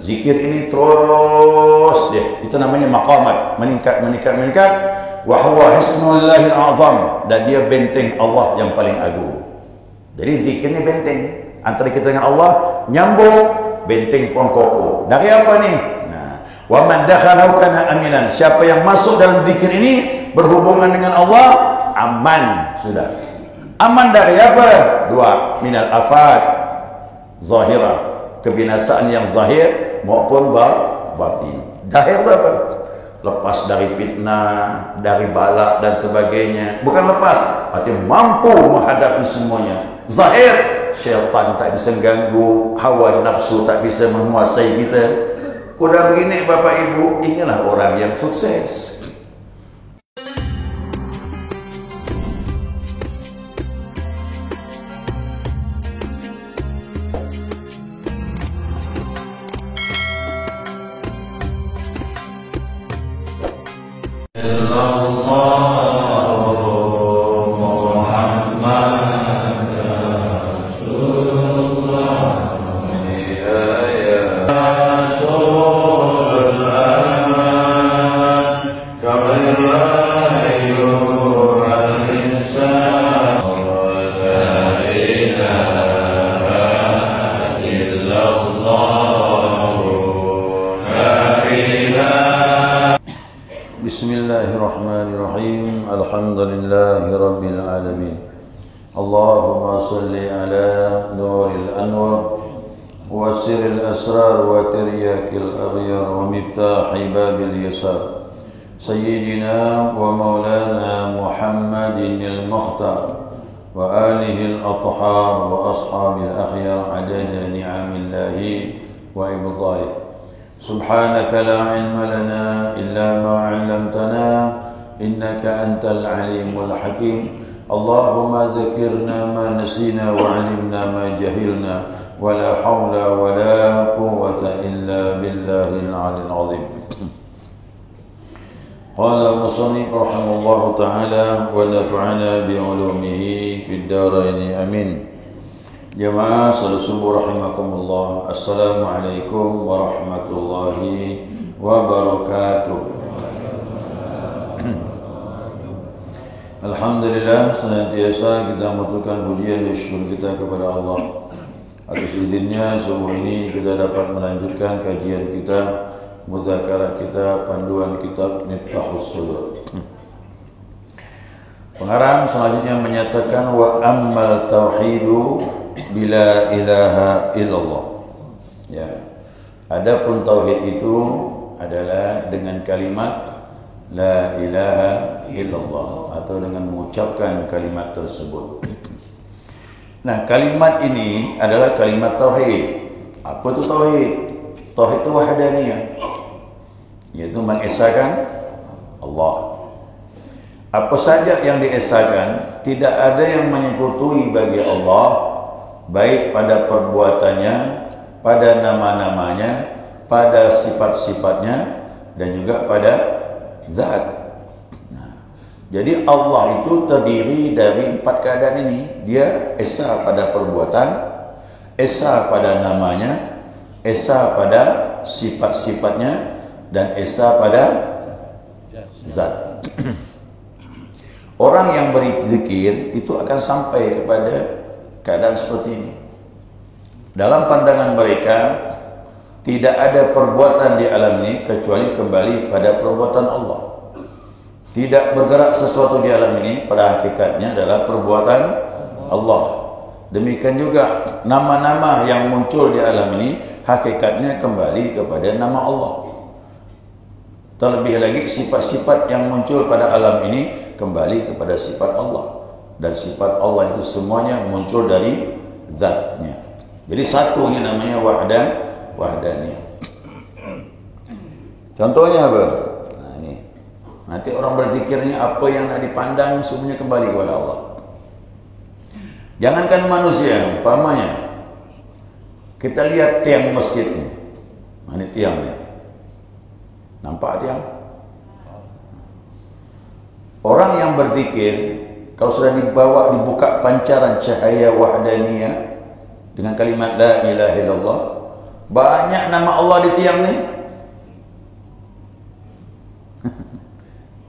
Zikir ini terus dia. Itu namanya maqamat, meningkat. Wa huwa hisnullahil azam, dan dia benteng Allah yang paling agung. Jadi zikir ini benteng antara kita dengan Allah, nyambung, benteng pun kokoh. Dari apa nih? Nah, wa man dakhalahu kana aminan. Siapa yang masuk dalam zikir ini berhubungan dengan Allah, aman sudah. Aman dari apa? Dua, minal afat zahirah, kebinasaan yang zahir maupun batin. Zahir apa? Lepas dari fitnah, dari balak dan sebagainya. Bukan lepas, arti mampu menghadapi semuanya. Zahir, syaitan tak bisa ganggu, hawa nafsu tak bisa menguasai kita. Kuda begini Bapak Ibu, inilah orang yang sukses. Bismillahirrahmanirrahim. Alhamdulillahi rabbil alamin. Allahumma salli ala nuril anwar wa sirril asrar wa tiryakil aghyar wa miftahi babil yasar sayyidina wa maulana Muhammadin al-mukhtar wa alihi al-athhar wa ashabil akhyar adada ni'amillahi wa ibtalih. Subhanaka la ilma lana illa ma 'allamtana innaka antal alimul hakim. Allahumma dzakirna ma nasina wa 'allimna ma jahilna wa la haula wa la quwwata illa billahil 'aliyyil 'azim. Qala musannif rahimahullahu ta'ala wa nafa'ana bi 'ulumihi fid dharain amin. Jamaah salat subuh rahimakumullah. Assalamualaikum warahmatullahi wabarakatuh. Alhamdulillah, senantiasa kita mengaturkan pujian dan syukur kita kepada Allah. Atas izinnya subuh ini kita dapat melanjutkan kajian kita, mudzakarah kita, panduan kitab Miftahus Sudur. Pengarang selanjutnya menyatakan wa ammal tauhidu bila ilaha illallah. Ya. Adapun tauhid itu adalah dengan kalimat la ilaha illallah atau dengan mengucapkan kalimat tersebut. Nah, kalimat ini adalah kalimat tauhid. Apa itu tauhid? Tauhid itu wahdaniyah, yaitu mengesahkan Allah. Apa saja yang diesahkan, tidak ada yang menyekutui bagi Allah, baik pada perbuatannya, pada nama-namanya, pada sifat-sifatnya, dan juga pada zat. Nah, jadi Allah itu terdiri dari 4 keadaan ini. Dia esa pada perbuatan, esa pada namanya, esa pada sifat-sifatnya, dan esa pada zat. Orang yang berzikir itu akan sampai kepada keadaan seperti ini. Dalam pandangan mereka, tidak ada perbuatan di alam ini kecuali kembali pada perbuatan Allah. Tidak bergerak sesuatu di alam ini pada hakikatnya adalah perbuatan Allah. Demikian juga nama-nama yang muncul di alam ini hakikatnya kembali kepada nama Allah. Terlebih lagi sifat-sifat yang muncul pada alam ini kembali kepada sifat Allah. Dan sifat Allah itu semuanya muncul dari zatnya. Jadi satu ini namanya wahdaniyah. Contohnya apa? Nah, ini. Nanti orang berzikirnya apa yang nak dipandang semuanya kembali kepada Allah. Jangankan manusia, umpamanya kita lihat tiang masjid ni. Ini tiangnya. Nampak tiang? Orang yang berzikir, kalau sudah dibuka pancaran cahaya wahdaniyah dengan kalimat la ilaha illallah, Banyak nama Allah di tiang ni.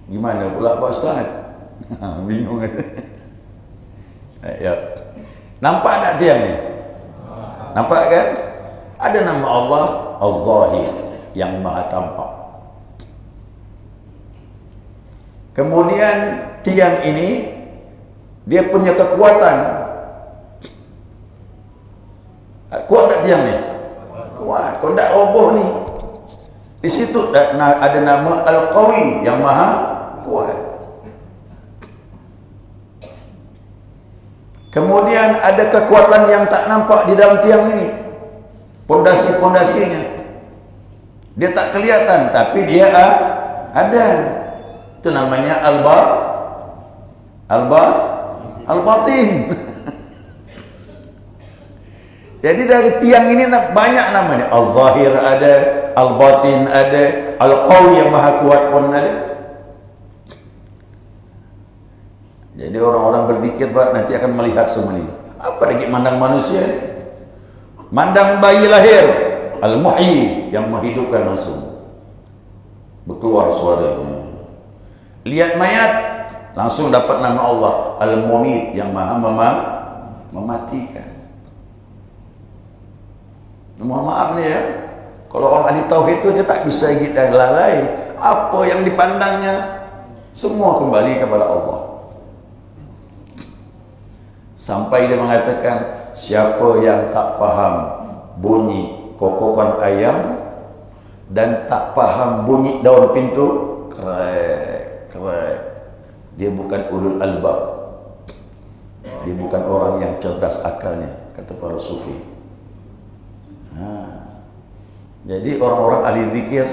Gimana pula Pak Ustaz? Bingung kata. Ya. Nampak tak tiang ni? Nampak kan? Ada nama Allah Az-Zahir, yang Maha Tampak. Kemudian tiang ini dia punya kekuatan. Kuat tak tiang ni? Kuat. Kau tak roboh ni. Di situ ada nama Al-Qawi, yang Maha Kuat. Kemudian ada kekuatan yang tak nampak di dalam tiang ini. Pondasi-pondasinya. Dia tak kelihatan, tapi dia ada. Itu namanya Al-Batin. Jadi dari tiang ini banyak namanya. Al-Zahir ada, Al-Batin ada, Al-Qawi yang Maha Kuat pun ada. Jadi orang-orang berzikir nanti akan melihat semua ini. Apa lagi mandang manusia ni? Mandang bayi lahir, Al-Muhyi, yang menghidupkan langsung. Berkeluar suaranya. Lihat mayat, langsung dapat nama Allah, Al-Mumit, yang Maha mematikan. Mohon maaf ni ya, kalau orang ahli tauhid itu dia tak bisa kita lalai. Apa yang dipandangnya semua kembali kepada Allah. Sampai dia mengatakan, siapa yang tak faham bunyi kokokan ayam dan tak faham bunyi daun pintu, krek, dia bukan ulul albab. Dia bukan orang yang cerdas akalnya, kata para sufi. Jadi orang-orang ahli zikir,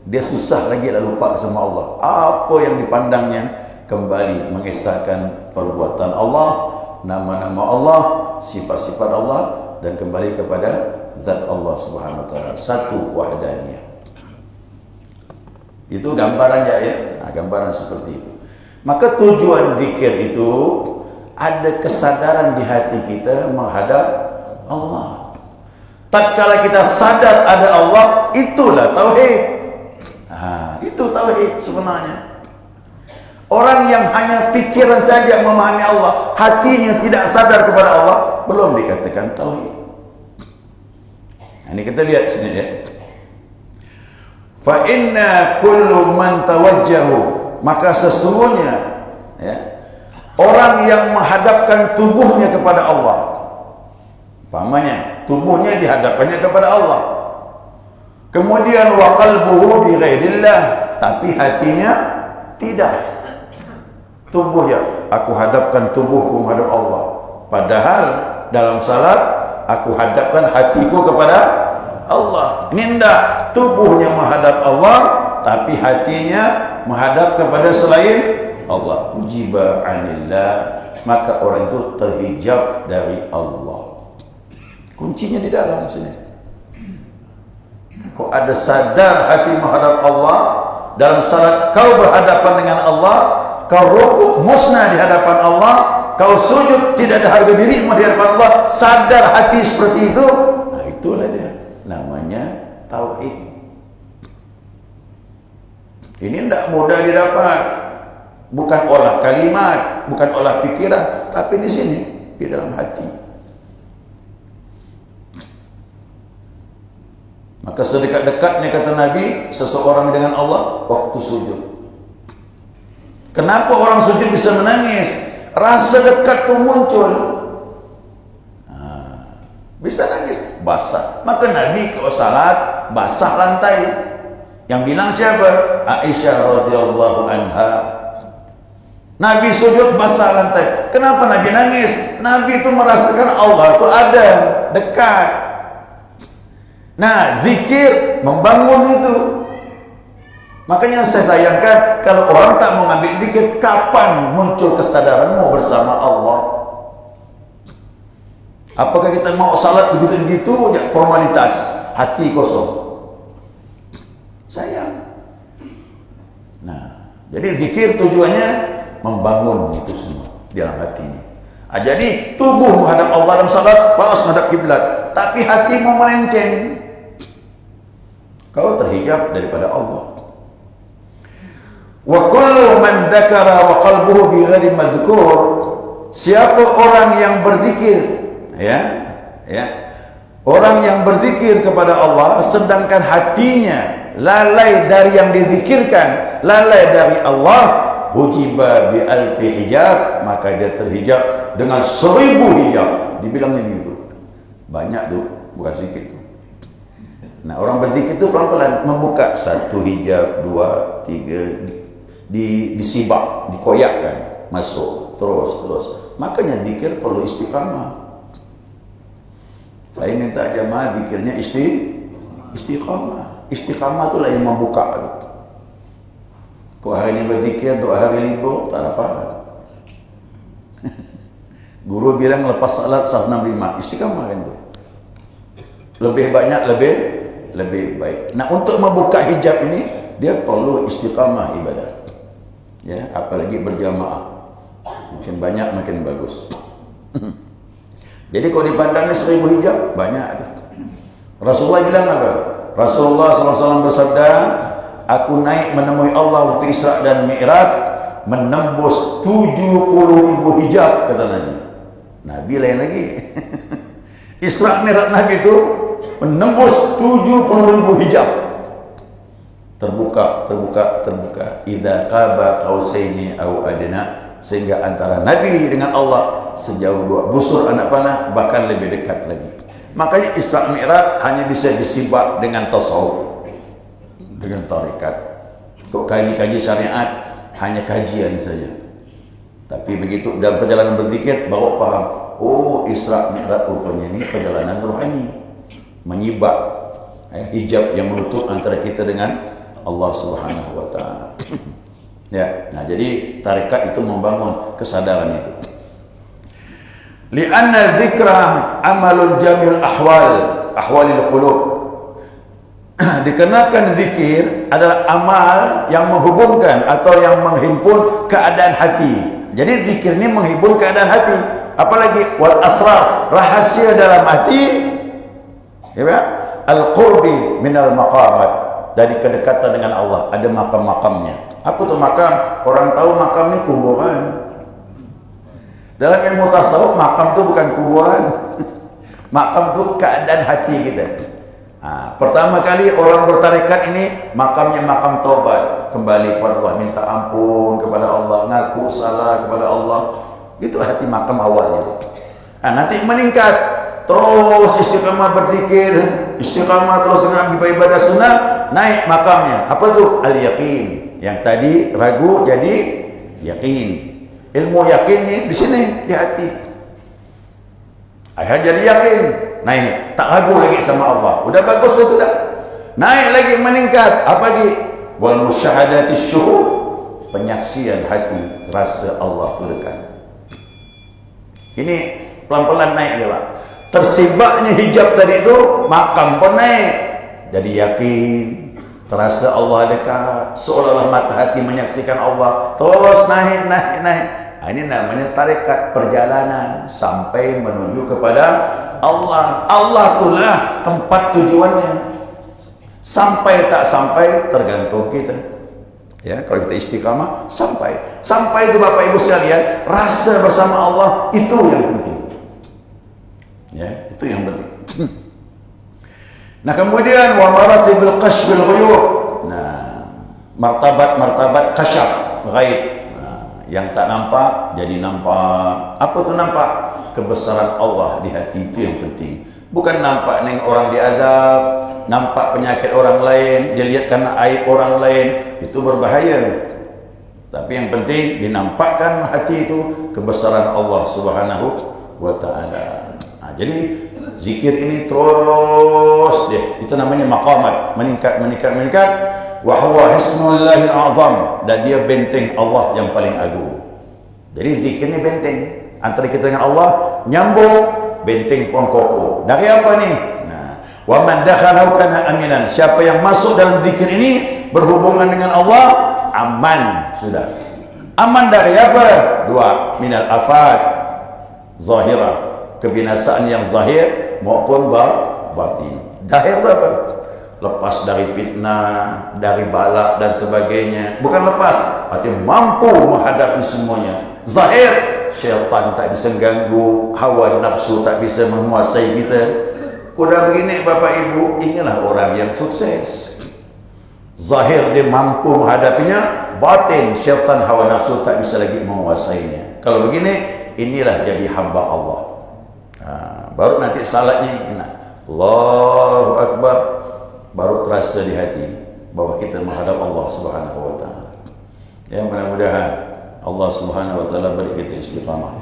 dia susah lagi nak lupa sama Allah. Apa yang dipandangnya kembali mengesahkan perbuatan Allah, nama-nama Allah, sifat-sifat Allah, dan kembali kepada zat Allah Subhanahu wa taala, satu wahdaniyah. Itu gambarannya ya. Gambaran seperti itu. Maka tujuan zikir itu ada kesadaran di hati kita menghadap Allah. Tatkala kita sadar ada Allah, itulah tauhid. Itu tauhid sebenarnya. Orang yang hanya pikiran saja memahami Allah, hatinya tidak sadar kepada Allah, belum dikatakan tauhid. Ini kita lihat sini ya. Fa inna kullu man tawajjahu, maka sesungguhnya ya, orang yang menghadapkan tubuhnya kepada Allah, pahamnya tubuhnya dihadapannya kepada Allah, kemudian wa qalbuhu bi ghairillah, tapi hatinya tidak. Tubuhnya, aku hadapkan tubuhku menghadap Allah, padahal dalam salat aku hadapkan hatiku kepada Allah. Ini enggak, tubuhnya menghadap Allah tapi hatinya menghadap kepada selain Allah. Ujiba anillah, maka orang itu terhijab dari Allah. Kuncinya di dalam sini. Kau ada sadar hati menghadap Allah, dalam salat kau berhadapan dengan Allah, kau rukuk musnah di hadapan Allah, kau sujud tidak ada harga diri di hadapan Allah, sadar hati seperti itu. Nah, itulah dia, namanya tauhid. Ini tidak mudah didapat, bukan olah kalimat, bukan olah pikiran, tapi di sini, di dalam hati. Maka sedekat-dekatnya kata Nabi, seseorang dengan Allah waktu sujud. Kenapa orang sujud bisa menangis? Rasa dekat itu muncul. Bisa nangis, basah. Maka Nabi kalau salat basah lantai. Yang bilang siapa? Aisyah radhiyallahu anha. Nabi sujud basah lantai. Kenapa Nabi nangis? Nabi itu merasakan Allah itu ada, dekat. Nah, zikir membangun itu. Makanya saya sayangkan kalau orang tak mau ngambil zikir, kapan muncul kesadaranmu bersama Allah? Apakah kita mau salat begitu-begitu aja formalitas, hati kosong? Sayang. Nah, jadi zikir tujuannya membangun itu semua di dalam hati ini. Jadi tubuh menghadap Allah dalam salat, pas menghadap kiblat, tapi hati mau melenceng. Kau terhijab daripada Allah. Wa kullu man dzakara wa qalbuhu bi ghairi madhkur. Siapa orang yang berzikir, orang yang berzikir kepada Allah sedangkan hatinya lalai dari yang dizikirkan, lalai dari Allah, hujiba bi alfi hijab, maka dia terhijab dengan 1000 hijab. Dibilangnya begitu. Banyak tu, bukan sedikit tu. Nah, orang berzikir tu pelan-pelan membuka 1 hijab, 2, 3, disibak, dikoyakkan, masuk terus. Makanya zikir perlu istiqamah. Saya minta jemaah zikirnya istiqamah. Istiqamah itulah yang membuka tu. Kau hari ini berzikir, 2 hari libur, tak apa. Guru bilang lepas salat 165, istiqamah kan tu. Lebih banyak lebih baik. Nah, untuk membuka hijab ini dia perlu istiqamah ibadah. Ya, apalagi berjamaah. Makin banyak makin bagus. Jadi kalau dipandangnya 1000 hijab banyak tu. Rasulullah bilang apa? Rasulullah SAW bersabda, aku naik menemui Allah waktu Isra dan Mi'raj menembus 70.000 hijab, kata Nabi. Nabi lain lagi. Isra Mi'raj Nabi itu menembus 70.000 hijab. Terbuka. Idza qaba qausaini aw adna, sehingga antara Nabi dengan Allah sejauh 2 busur anak panah, bahkan lebih dekat lagi. Makanya Isra Mi'raj hanya bisa disibak dengan tasawuf, dengan tarekat. Kok kaji syariat hanya kajian saja. Tapi begitu dalam perjalanan berzikir baru paham, oh Isra Mi'raj rupanya ini perjalanan rohani, menyibak hijab yang menutup antara kita dengan Allah Subhanahu wa taala. Ya, nah jadi tarekat itu membangun kesadaran itu. Li'anna dzikra amalun jamil ahwalil qulub. Dikenakan zikir adalah amal yang menghubungkan atau yang menghimpun keadaan hati. Jadi zikir ini menghibur keadaan hati. Apalagi wal asrar, rahasia dalam hati, ya, al-qurbi minal maqamat, dari kedekatan dengan Allah. Ada makam-makamnya. Apa tu makam? Orang tahu makam ni kuburan. Dalam ilmu tasawuf, makam tu bukan kuburan. Makam tu keadaan hati kita. Pertama kali orang bertarekat ini makamnya makam taubat, kembali kepada Allah, minta ampun kepada Allah, ngaku salah kepada Allah. Itu hati makam awalnya. Nanti meningkat, terus istiqamah berzikir, istiqamah terus dengan ibadah sunnah, naik makamnya. Apa tu? Al-yaqin. Yang tadi ragu jadi yakin. Ilmu yakin ni di sini, di hati. Akhirnya jadi yakin, naik, tak ragu lagi sama Allah. Udah bagus ke tidak? Naik lagi, meningkat. Apa lagi? Wal musyahadati syuhud, penyaksian hati, rasa Allah tu dekat. Ini pelan-pelan naik dia, Pak. Tersibaknya hijab tadi itu, makam pun naik. Jadi yakin, terasa Allah dekat, seolah-olah mata hati menyaksikan Allah. Terus naik. Ini namanya tarekat, perjalanan sampai menuju kepada Allah. Allah itulah tempat tujuannya. Sampai tak sampai tergantung kita. Ya, kalau kita istiqamah sampai itu Bapak Ibu sekalian, rasa bersama Allah itu yang penting. Ya, itu yang penting. Nah, kemudian wa maratibil kashfil ghuyub. Nah, martabat kasyaf ghaib. Yang tak nampak jadi nampak. Apa tu nampak? Kebesaran Allah di hati, itu yang penting. Bukan nampak neng orang diazab, nampak penyakit orang lain, dia lihat karena aib orang lain, itu berbahaya. Tapi yang penting dinampakkan hati itu kebesaran Allah Subhanahu wa taala. Jadi zikir ini terus deh. Itu namanya maqamat, meningkat. Wa huwa hisnullahil azam, dan dia benteng Allah yang paling agung. Jadi zikir ni benteng antara kita dengan Allah, nyambung, benteng pun kokoh. Dari apa ni? Nah, wa man dakhalahu kana aminan. Siapa yang masuk dalam zikir ini berhubungan dengan Allah, aman sudah. Aman dari apa? 2, minal afat zahirah, kebinasaan yang zahir maupun batin. Zahir apa? lepas dari fitnah, dari balak dan sebagainya. Bukan lepas, artinya mampu menghadapi semuanya. Zahir, syaitan tak bisa ganggu, hawa nafsu tak bisa menguasai kita. Kuda begini Bapak Ibu, inilah orang yang sukses. Zahir dia mampu menghadapinya, batin syaitan hawa nafsu tak bisa lagi menguasainya. Kalau begini, inilah jadi hamba Allah. Baru nanti salatnya enak. Allahu Akbar, baru terasa di hati bahwa kita menghadap Allah Subhanahu wa taala. Ya, mudah-mudahan Allah Subhanahu wa taala beri kita istiqamah.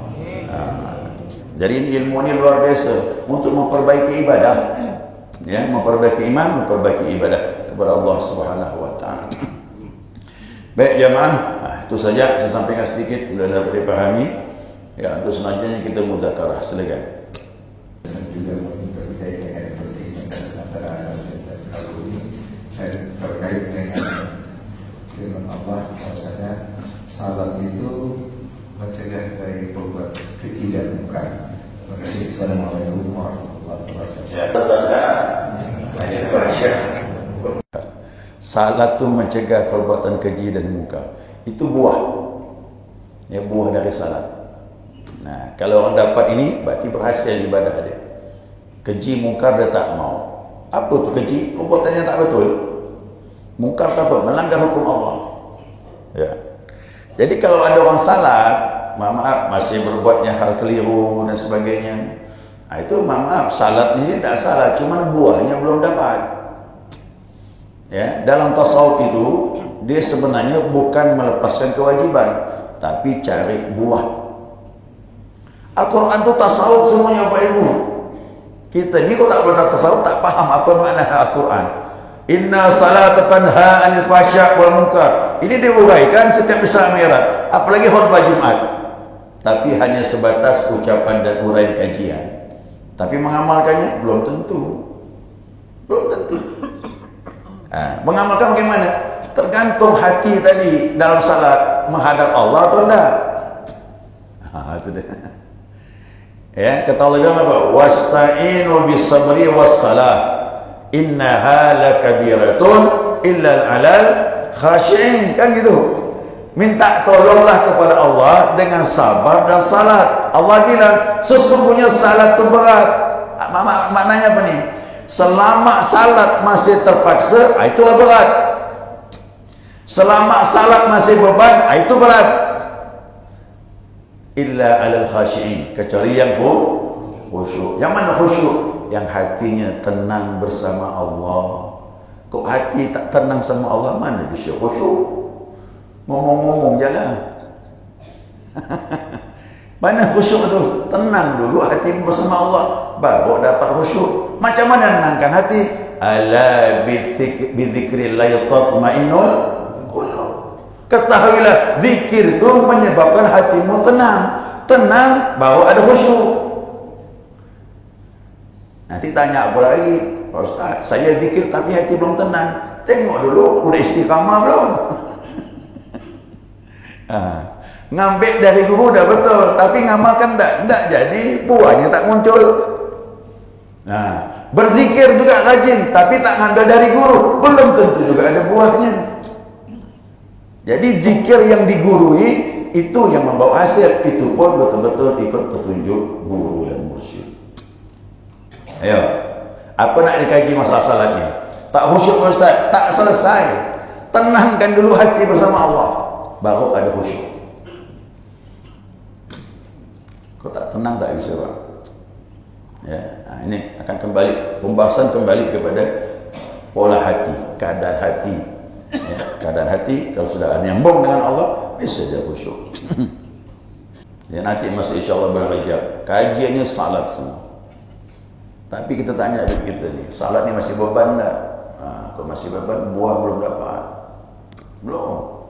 Jadi ini ilmu ini luar biasa untuk memperbaiki ibadah. Ya, memperbaiki iman, memperbaiki ibadah kepada Allah Subhanahu wa taala. Baik jemaah, itu saja saya sampaikan sedikit mudah-mudahan dapat dipahami. Ya, untuk selanjutnya kita mudzakarah. Silakan. Juga terkait dengan perbedaan antara asal dan kalori dan terkait dengan firman Allah bahwasanya salat itu mencegah dari perbuatan keji dan munkar. Terima kasih. Assalamualaikum warahmatullahi wabarakatuh. Salat itu mencegah perbuatan keji dan munkar. Itu buah. Ya, buah dari salat. Nah, kalau orang dapat ini berarti berhasil ibadah dia. Keji mungkar dia tak mau. Apa tu keji? Perbuatannya tak betul. Mungkar tak apa? Melanggar hukum Allah. Ya. Jadi kalau ada orang salat, maaf masih berbuatnya hal keliru dan sebagainya. Nah, itu maaf salat ni tak salah, cuma buahnya belum dapat. Ya, dalam tasawuf itu dia sebenarnya bukan melepaskan kewajiban, tapi cari buah. Al-Quran itu tasawuf semuanya Bapak Ibu. Kita ni kalau tak benar tasawuf tak faham apa makna Al-Quran. Inna salata tanha 'anil fahsya' wal munkar. Ini diuraikan setiap Isra Mi'raj, apalagi khutbah Jumat. Tapi hanya sebatas ucapan dan uraian kajian. Tapi mengamalkannya belum tentu. Belum tentu. Mengamalkan bagaimana? Tergantung hati tadi dalam salat menghadap Allah atau enggak. Itu dia. Ya, kata Allah bilang apa? Wasta'inu bis-sabri was-salah. Innaha lakabiratun illa 'alal khashi'in. Kan gitu. Minta tolonglah kepada Allah dengan sabar dan salat. Allah bilang sesungguhnya salat itu berat. Maknanya apa nih? Selama salat masih terpaksa, itulah berat. Selama salat masih beban, itu berat. Illa 'alal khashi'in, kecuali yang khusyuk. Yang mana khusyuk? Yang hatinya tenang bersama Allah. Kok hati tak tenang sama Allah, mana bisa khusyuk? Ngomong-ngomong jalan. Mana khusyuk tu? Tenang dulu hati bersama Allah, baru dapat khusyuk. Macam mana menenangkan hati? Ala bidzikrillah tatma'innul qulub. Ketahuilah zikir itu menyebabkan hatimu tenang. Tenang baru ada khusyuk. Nanti tanya apa lagi? Pak Ustaz, saya zikir tapi hati belum tenang. Tengok dulu, udah istiqamah belum? Ngambil dari guru dah betul, tapi ngamalkan tak jadi, buahnya tak muncul. Berzikir juga rajin, tapi tak ngambil dari guru, belum tentu juga ada buahnya. Jadi zikir yang digurui itu yang membawa hasil, itu pun betul-betul ikut petunjuk guru dan mursyid. Ayo, apa nak dikaji masalah salat ni? Tak khusyuk Ustaz, tak selesai. Tenangkan dulu hati bersama Allah, baru ada khusyuk. Kalau tak tenang tak bisa Pak. Ya, ini akan kembali, pembahasan kembali kepada pola hati, keadaan hati. Ya, keadaan hati kalau sudah ada nyambung dengan Allah, bisa dia khusyuk. Ya, nanti masuk insya-Allah bulan Rajab. Kajiannya salat semua. Tapi kita tanya diri kita ni, salat ni masih beban tak? Kalau masih beban, buah belum dapat. Belum.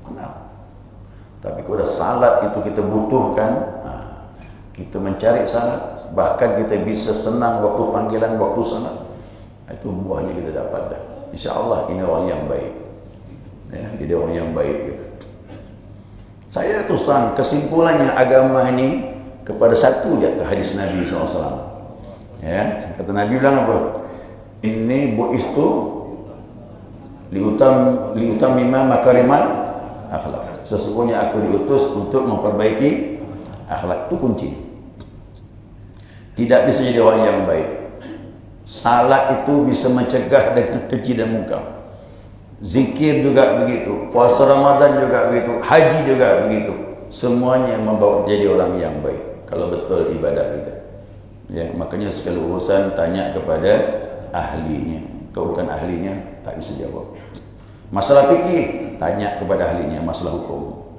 Kenapa? Tapi kalau dah salat itu kita butuhkan, kita mencari salat, bahkan kita bisa senang waktu panggilan, waktu salat. Itu buahnya kita dapat dah. InsyaAllah ini orang yang baik. Ya, jadi orang yang baik gitu. Saya terus terang, kesimpulannya agama ini kepada satu je hadis Nabi SAW. Ya, kata Nabi bilang apa? Inni bu'istu liutamima makarimal akhlak. Sesungguhnya aku diutus untuk memperbaiki akhlak. Itu kunci. Tidak bisa jadi orang yang baik. Salat itu bisa mencegah dengan keji dan munkar. Zikir juga begitu, puasa Ramadan juga begitu, haji juga begitu. Semuanya membawa jadi orang yang baik kalau betul ibadah kita. Ya, makanya segala urusan tanya kepada ahlinya. Kalau bukan ahlinya tak bisa jawab. Masalah fikih tanya kepada ahlinya, masalah hukum.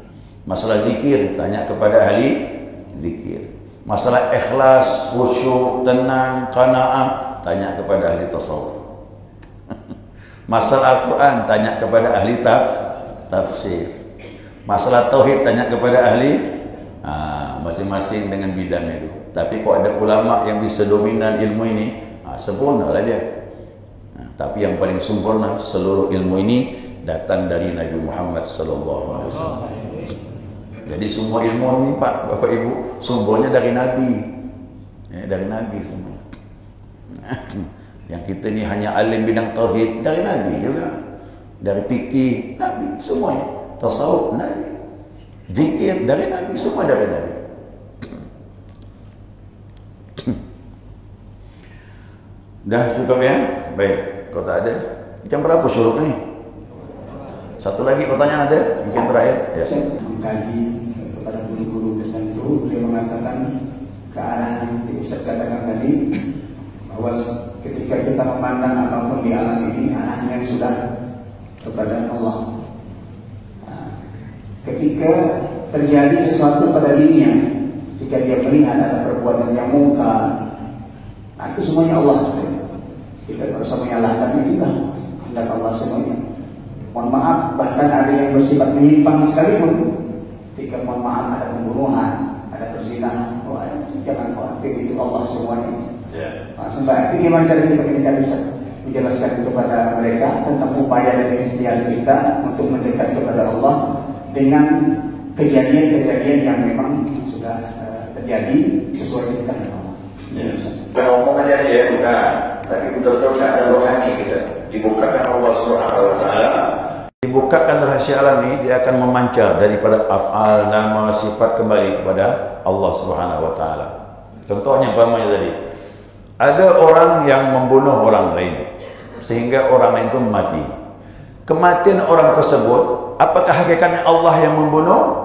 Masalah zikir tanya kepada ahli zikir. Masalah ikhlas, khusyuk, tenang, qanaah tanya kepada ahli tasawuf. Masalah Al-Quran tanya kepada ahli tafsir. Masalah tauhid tanya kepada ahli masing-masing dengan bidang itu. Tapi kalau ada ulama yang bisa dominan ilmu ini, sempurnalah dia. Tapi yang paling sempurna seluruh ilmu ini datang dari Nabi Muhammad SAW. Jadi semua ilmu ini Pak, Bapak Ibu, sumbernya dari Nabi. Ya, dari Nabi semua. Yang kita ni hanya alim bidang tauhid, dari Nabi juga. Dari fikih Nabi semuanya. Tasawuf Nabi. Zikir dari Nabi, semua dari Nabi. Dah cukup ya? Baik, kalau tak ada, jam berapa syuruk ni? Satu lagi pertanyaan ada? Mungkin terakhir ya. Mengkaji kepada guru-guru tertentu, beliau mengatakan ke arah yang Ustaz katakan tadi, bahwa ketika kita memandang apapun di alam ini, arahnya sudah kepada Allah. Ketika terjadi sesuatu pada dirinya, ketika dia melihat ada perbuatan yang mungkar, itu semuanya Allah. Kita tak usah menyalahkan itu, hendak Allah semuanya. Mohon maaf, bahkan ada yang bersifat menyimpang sekalipun. Ketika mohon maaf ada pembunuhan, ada perzinahan, jangan khawatir, itu Allah semuanya. Sampai bagaimana cara kita bisa menjelaskan kepada mereka tentang upaya dan ikhtiar kita untuk mendekat kepada Allah dengan kejadian-kejadian yang memang sudah terjadi sesuai dengan Allah. Bukan omongan dia bukan, tapi betul-betul ada rohani kita. Dibukakan Allah SWT, dibukakan rahasia alam ini, dia akan memancar daripada af'al, nama, sifat kembali kepada Allah SWT. Contohnya umpamanya tadi, ada orang yang membunuh orang lain sehingga orang lain itu mati. Kematian orang tersebut, apakah hakikatnya Allah yang membunuh?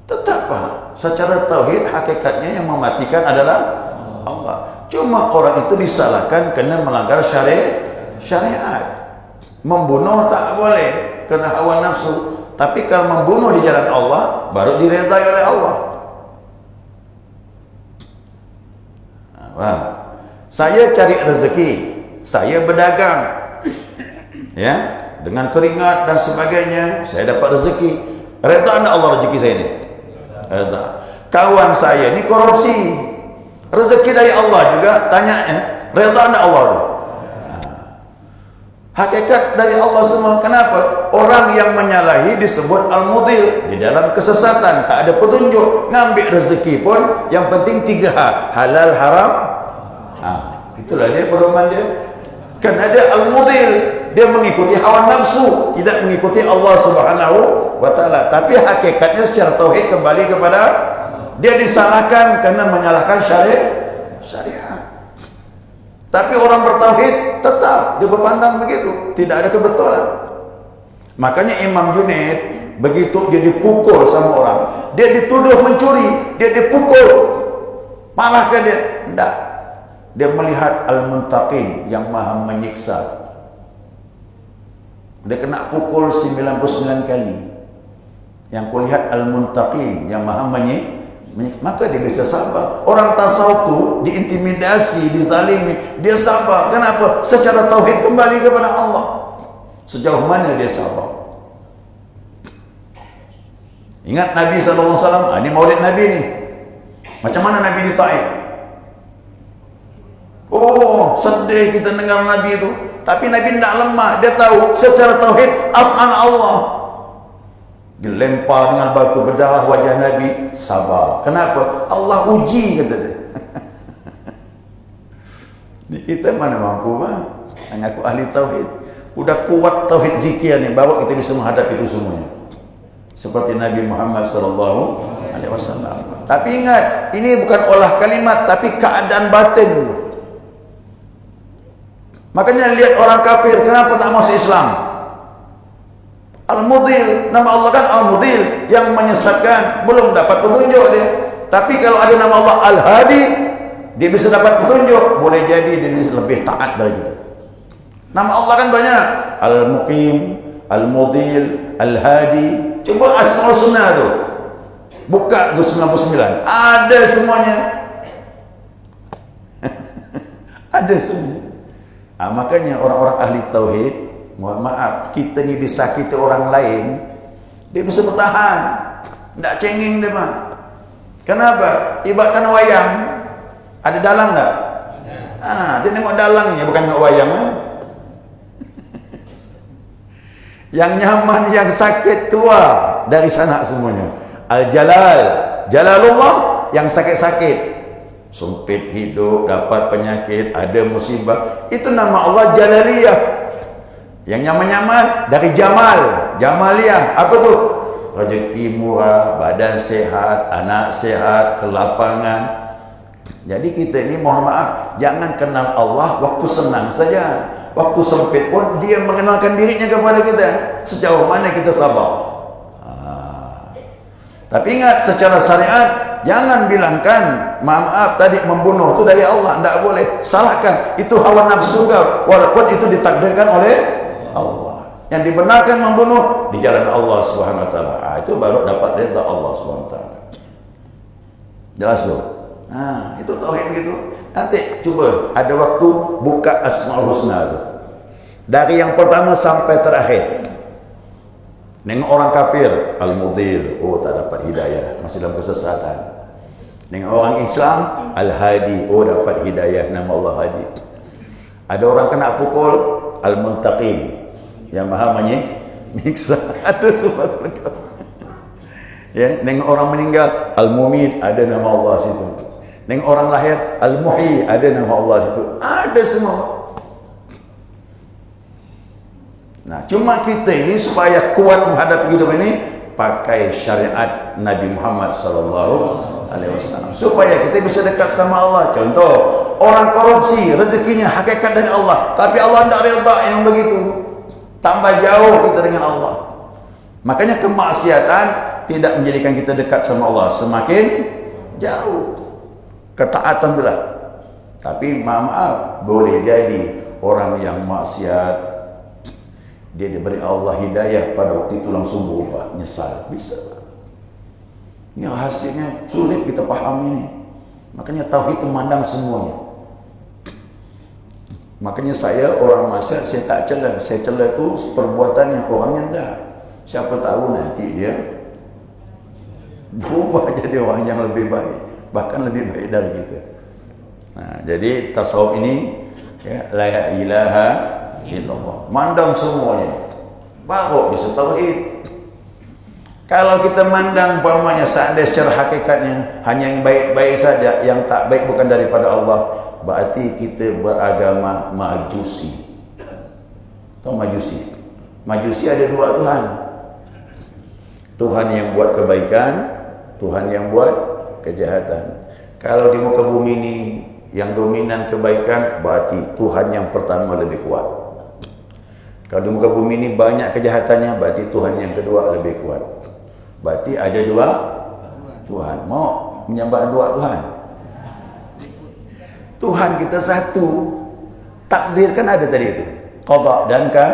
Tetap Pak, secara tauhid hakikatnya yang mematikan adalah Allah. Cuma orang itu disalahkan kerana melanggar syariat. Membunuh tak boleh kerana hawa nafsu, tapi kalau membunuh di jalan Allah baru diredai oleh Allah. Saya cari rezeki, saya berdagang, ya, dengan keringat dan sebagainya, saya dapat rezeki. Redha anda Allah rezeki saya ini? Redha. Kawan saya ini korupsi, rezeki dari Allah juga, tanya ya, redha anda Allah tu? Hakikat dari Allah semua. Kenapa? Orang yang menyalahi disebut al-mudil, di dalam kesesatan, tak ada petunjuk. Ngambil rezeki pun yang penting 3H, halal, haram. Itulah dia pedoman dia. Kerana dia al-mudil, dia mengikuti hawa nafsu, tidak mengikuti Allah Subhanahu wa taala. Tapi hakikatnya secara tauhid kembali kepada dia, disalahkan kerana menyalahkan syariat. Tapi orang bertauhid tetap dia berpandang begitu, tidak ada kebetulan. Makanya Imam Junaid begitu dia dipukul sama orang, dia dituduh mencuri, dia dipukul, marah ke dia? Tidak. Dia melihat Al-Muntaqim yang maha menyiksa. Dia kena pukul 99 kali. Yang kulihat Al-Muntaqim yang maha menyiksa, maka dia bisa sabar. Orang tasawuf tu diintimidasi, dizalimi, dia sabar. Kenapa? Secara tauhid kembali kepada Allah. Sejauh mana dia sabar? Ingat Nabi SAW, ini maulid Nabi ni. Macam mana Nabi di Taif? Oh, sedih kita dengar Nabi itu. Tapi Nabi tidak lemah. Dia tahu secara tauhid af'an Allah. Dilempar dengan batu berdarah wajah Nabi, sabar. Kenapa? Allah uji, kata dia. Ni kita mana mampu bang? Ngaku ahli tauhid. Udah kuat tauhid zikir ni, baru kita bisa menghadapi itu semuanya. Seperti Nabi Muhammad SAW. Tapi ingat, ini bukan olah kalimat, tapi keadaan batin. Makanya lihat orang kafir, kenapa tak masuk Islam? Al-Mudil, nama Allah kan Al-Mudil, yang menyesatkan, belum dapat petunjuk dia. Tapi kalau ada nama Allah Al-Hadi, dia bisa dapat petunjuk, boleh jadi dia bisa lebih taat dari kita. Nama Allah kan banyak, Al-Muqim, Al-Mudil, Al-Hadi. Coba Asmaul Husna tu, buka tu 99, ada semuanya. Ada semuanya. Makanya orang-orang ahli tauhid, mohon maaf, kita ni disakiti orang lain, dia bisa bertahan, tak cengeng dia mah. Kenapa? Ibaratkan wayang, ada dalang tak? Dia tengok dalangnya, bukan tengok wayang. Yang nyaman, yang sakit keluar dari sana semuanya. Al-Jalal, Jalalullah, yang sakit-sakit, sumpit hidup, dapat penyakit, ada musibah, itu nama Allah Jalaliyah. Yang nyaman-nyaman dari Jamal, Jamaliyah, apa tu? Rezeki murah, badan sehat, anak sehat, kelapangan. Jadi kita ni mohon maaf, jangan kenal Allah waktu senang saja. Waktu sempit pun dia mengenalkan dirinya kepada kita. Sejauh mana kita sabar. Tapi ingat, secara syariat jangan bilangkan, maaf tadi membunuh itu dari Allah, tidak boleh. Salahkan, itu hawa nafsu kau, walaupun itu ditakdirkan oleh Allah. Yang dibenarkan membunuh di jalan Allah Subhanahu wa taala. Itu baru dapat redha Allah Subhanahu wa taala. Jelas tu? Itu tauhid begitu. Nanti cuba ada waktu buka Asmaul Husna tu. Dari yang pertama sampai terakhir. Nengok orang kafir, Al-Mudil, tak dapat hidayah, masih dalam kesesatan. Nengok orang Islam, Al-Hadi, dapat hidayah, nama Allah Hadi. Ada orang kena pukul, Al-Muntaqim, yang maha menyiksa. Ada semua terlengkap. Ya, nengok orang meninggal, Al-Mumit, ada nama Allah situ. Nengok orang lahir, Al-Muhyi, ada nama Allah situ. Ada semua. Nah, cuma kita ini supaya kuat menghadapi hidup ini, pakai syariat Nabi Muhammad SAW, supaya kita bisa dekat sama Allah. Contoh, orang korupsi, rezekinya hakikat dari Allah, tapi Allah tidak redha yang begitu. Tambah jauh kita dengan Allah. Makanya kemaksiatan tidak menjadikan kita dekat sama Allah, semakin jauh. Ketaatan belah. Tapi maaf, boleh jadi orang yang maksiat, dia diberi Allah hidayah pada waktu itu langsung berubah, nyesal, bisa. Ini hasilnya sulit kita pahami ini. Makanya tauhid itu memandang semuanya. Makanya saya orang maksiat, saya tak celah. Saya celah itu perbuatannya, orangnya enggak. Siapa tahu nanti dia berubah jadi orang yang lebih baik, bahkan lebih baik dari kita. Jadi tasawuf ini, ya, la ilaha illallah, mandang semuanya, baru bisa tauhid. Kalau kita mandang umpamanya seandainya secara hakikatnya hanya yang baik-baik saja, yang tak baik bukan daripada Allah, berarti kita beragama Majusi. Tahu Majusi? Majusi ada dua Tuhan. Tuhan yang buat kebaikan, Tuhan yang buat kejahatan. Kalau di muka bumi ini yang dominan kebaikan, berarti Tuhan yang pertama lebih kuat. Kalau di muka bumi ini banyak kejahatannya, berarti Tuhan yang kedua lebih kuat. Berarti ada dua Tuhan. Mau menyembah dua Tuhan? Tuhan kita satu. Takdir kan ada tadi itu. Qada dan ka.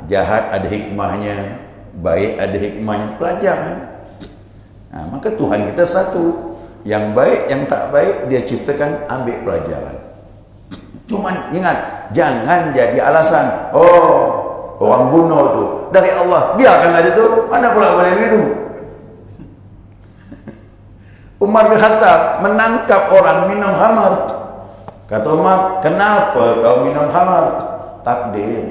Jahat ada hikmahnya, baik ada hikmahnya. Pelajaran. Maka Tuhan kita satu. Yang baik, yang tak baik, dia ciptakan, ambil pelajaran. Cuma ingat, jangan jadi alasan, orang bunuh tu dari Allah, biarkan aja tu, mana pula boleh begitu. Umar bin Khattab menangkap orang minum khamar. Kata Umar, kenapa kau minum khamar? Takdir.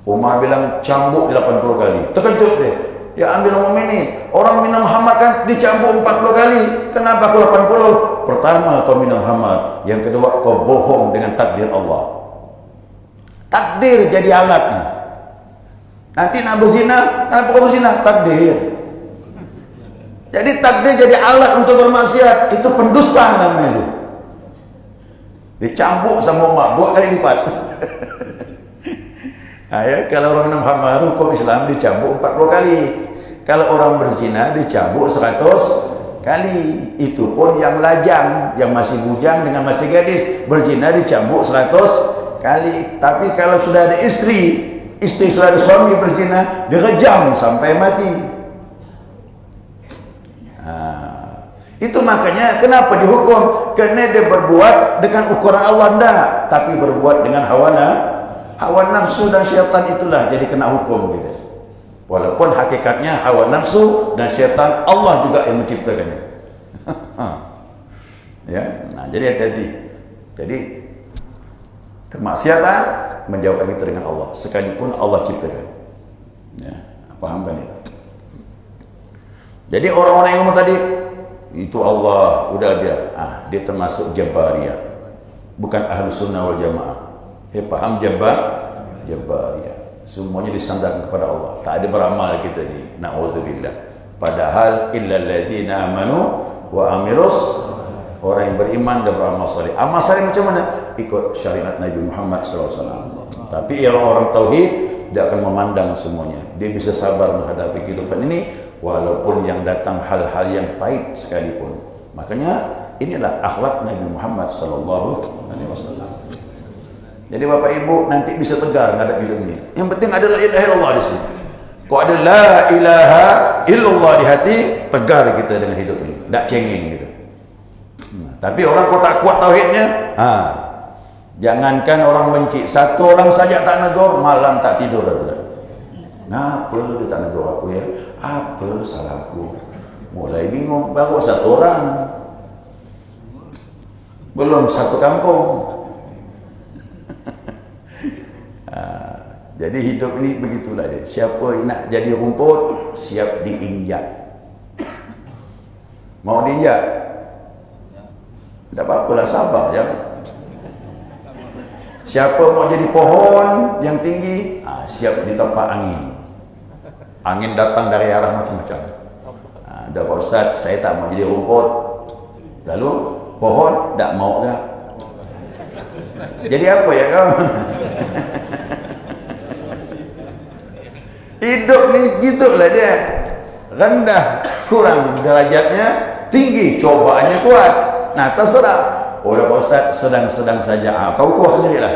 Umar bilang, cambuk 80 kali. Terkejut dia. Ya ambil mukminin, orang minum khamar kan dicambuk 40 kali. Kenapa aku 80? pertama kau minum khamar, yang kedua kau bohong dengan takdir Allah. Takdir jadi alatnya. Nanti nak berzina, kenapa kau berzina? Takdir. Jadi takdir jadi alat untuk bermaksiat, itu pendusta namanya itu. Dicambuk sama mak 2 kali lipat. Ya, kalau orang minum khamar, hukum Islam dicambuk 40 kali. Kalau orang berzina dicambuk 100 kali. Itu pun yang lajang, yang masih bujang dengan masih gadis, berzina dicambuk 100 kali. Tapi kalau sudah ada istri sudah ada suami berzina, direjam sampai mati. Itu makanya kenapa dihukum? Kerana dia berbuat dengan ukuran Allah enggak, tapi berbuat dengan hawa nafsu dan syaitan, itulah jadi kena hukum gitu. Walaupun hakikatnya hawa nafsu dan syaitan Allah juga yang menciptakannya. Ya, nah jadi hati-hati. Jadi kemaksiatan menjauhkan kita dengan Allah, sekalipun Allah ciptakan. Ya, pahamkan itu. Jadi orang-orang yang ngomong tadi itu Allah, udah dia termasuk Jabariyah, bukan ahlu sunnah wal jamaah. Paham Jabariyah, semuanya disandarkan kepada Allah, tak ada beramal kita ni, na'udzubillah. Padahal illal ladzina amanu wa amilus, orang yang beriman dan beramal saleh. Amal saleh macam mana? Ikut syariat Nabi Muhammad SAW. Tapi orang-orang tauhid, dia akan memandang semuanya, dia bisa sabar menghadapi kehidupan ini walaupun yang datang hal-hal yang pahit sekalipun. Makanya inilah akhlak Nabi Muhammad SAW. Jadi Bapak Ibu nanti bisa tegar menghadapi hidup ini. Yang penting ada la ilaha illallah di sini. Kalau ada la ilaha illallah di hati, tegar kita dengan hidup ini, tak cengeng gitu. Tapi orang kau tak kuat tauhidnya, jangankan orang benci, satu orang saja tak negur, malam tak tidur dah. Kenapa dia tak negur aku ya? Apa salahku? Mulai bingung, baru satu orang, belum satu kampung. Jadi hidup ini begitulah dia. Siapa nak jadi rumput, siap diinjak. Mau diinjak? Tak apa-apalah, sabar je. Siapa mau jadi pohon yang tinggi, siap ditempa angin. Angin datang dari arah macam-macam. Dah Pak Ustaz, saya tak mau jadi rumput. Lalu pohon tak mau tak? Jadi apa ya kau? Hidup ni gitulah dia. Rendah kurang derajatnya, tinggi cobaannya kuat. Nah terserah. Oh ya Pak Ustaz, sedang-sedang saja. Kau ukur sendirilah.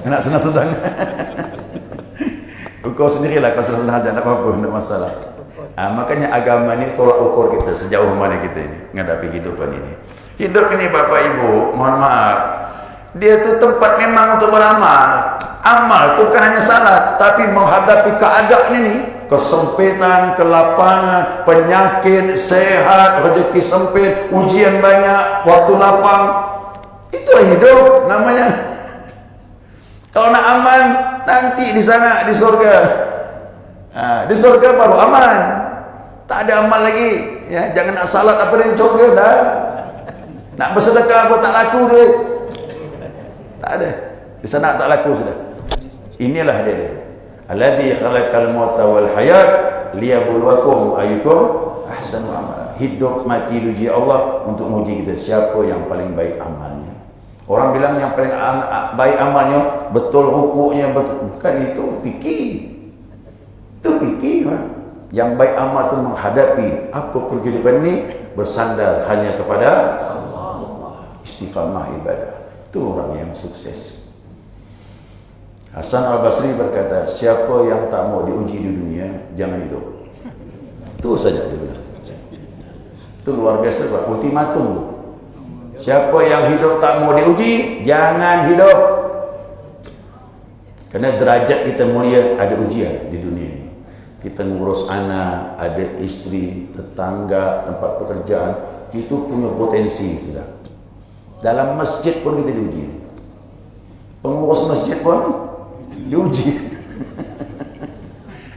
Nak sedang-sedang. Ukur sendirilah, kau sedang-sedang saja, tak apa-apa, tak masalah. Makanya agama ni tolak ukur kita sejauh mana kita ini menghadapi kehidupan ini. Hidup ini Bapak Ibu, mohon maaf, dia tu tempat memang untuk beramal. Amal tu bukan hanya salat, tapi menghadapi keadaan ini, kesempitan, kelapangan, penyakit, sehat, rezeki sempit, ujian banyak, waktu lapang. Itulah hidup namanya. Kalau nak aman, nanti di sana, di surga. Di surga baru aman. Tak ada amal lagi. Ya, jangan nak salat apa di surga dah. Nak bersedekah apa tak laku dia. Tak ada. Di sana tak laku sudah. Inilah dia. Alladzi khalaqal mauta wal hayat liyabluwakum ayyukum ahsanu amala. Hidup mati diuji Allah untuk menguji kita siapa yang paling baik amalnya. Orang bilang yang paling baik amalnya betul rukuknya, betul. Bukan itu, fikir. Itu fikir lah. Yang baik amal itu menghadapi apapun kehidupan ini bersandar hanya kepada Allah. Istiqamah ibadah. Itu orang yang sukses. Hasan Al-Basri berkata, siapa yang tak mau diuji di dunia, jangan hidup. Itu saja dia bilang. Itu luar biasa, ultimatum tu. Siapa yang hidup tak mau diuji, jangan hidup. Kerana derajat kita mulia, ada ujian di dunia ini. Kita ngurus anak, ada isteri, tetangga, tempat pekerjaan, itu punya potensi sudah. Dalam masjid pun kita diuji. Pengurus masjid pun diuji.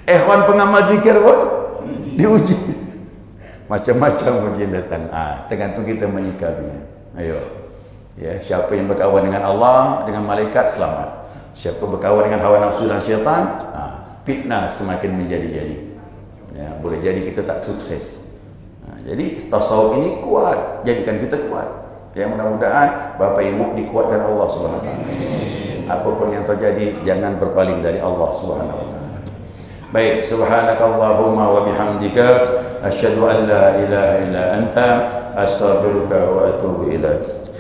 Ikhwan pengamal zikir pun diuji. Macam-macam ujian datang. Tergantung kita menyikapinya. Ayo. Ya, siapa yang berkawan dengan Allah, dengan malaikat, selamat. Siapa berkawan dengan hawa nafsu dan syaitan, fitnah semakin menjadi-jadi. Ya, boleh jadi kita tak sukses. Jadi tasawuf ini kuat, jadikan kita kuat. Ya, mudah-mudahan Bapak Ibu dikuatkan Allah Subhanahu wa taala. Apapun yang terjadi, jangan berpaling dari Allah Subhanahu wa taala. Baik, subhanakallahumma wa bihamdika asyhadu an la ilaha illa anta astaghfiruka wa atubu ilaik.